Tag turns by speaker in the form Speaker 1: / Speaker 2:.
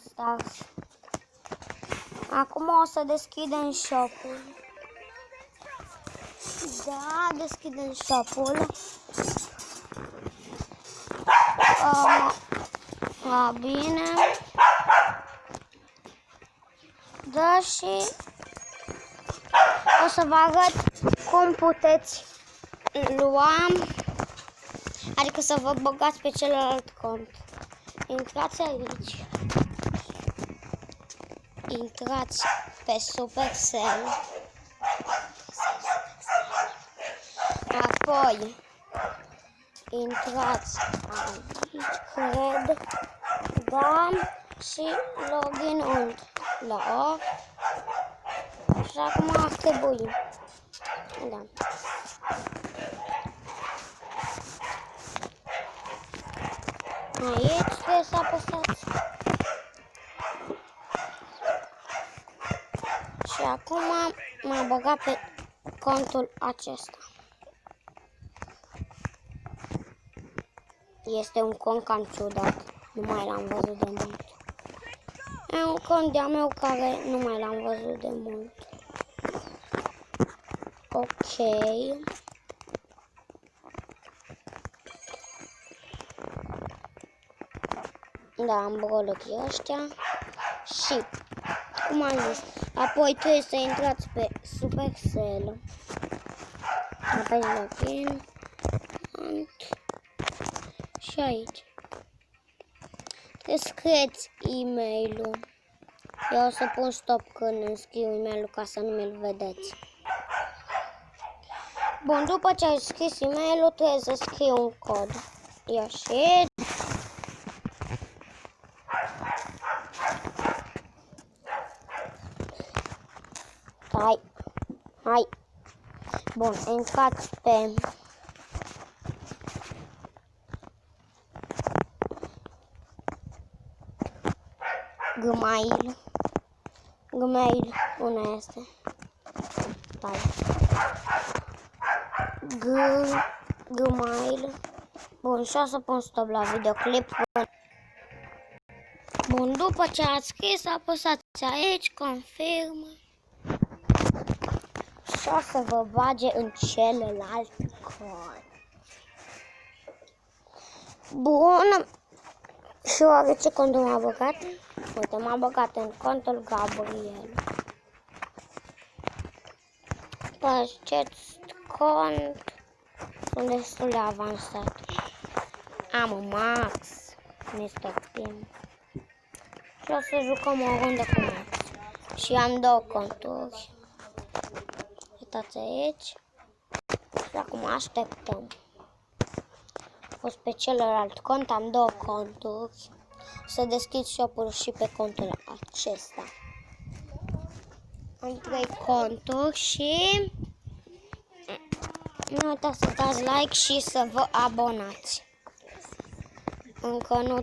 Speaker 1: Stars. Acum o să deschidem shop-ul. Da, deschidem shop-ul. Bine. Da, și o să vă arăt cum puteți lua, adică să vă băgați pe celălalt cont. Intrați aici. Intrați pe Supercell. Apoi intrați aici, cred, da, și login und la off. Și acum ar trebui, da. Aici trebuie să apăsați. Și acum m-am băgat pe contul acesta. Este un cont cam ciudat, nu mai l-am văzut de mult. E un cont de-a meu care nu mai l-am văzut de mult. Ok. Da, am brolochii ăștia. Și, cum am zis, apoi trebuie să intrați pe Supercell. Apoi login. Și aici. Trebuie să scrieți e-mail-ul. Eu o să pun stop când îmi scriu e-mail-ul ca să nu mi-l vedeți. Bun, după ce ai scris e-mail-ul, trebuie să scrii un cod. Ia și... Hai. Bun, intrați pe... Gmail. Gmail, unde este? Stai. Gmail. Bun, și o să pun stop la videoclip. Bun, după ce ați scris, apăsați aici, confirmă. Și o să vă bage în celălalt cont. Bun. Și oare ce cont m-a băgat? Uite, m-a băgat în contul Gabriel. Acest cont sunt destul de avansat. Am Max, Mr. Pim. Și o să jucăm o rundă cu Max. Și am două conturi. Uitați aici. Și acum așteptăm. A fost pe celălalt cont, am două conturi. Să deschid shop-ul și pe contul acesta. Am 3 conturi și nu uitați să dați like și să vă abonați. Încă nu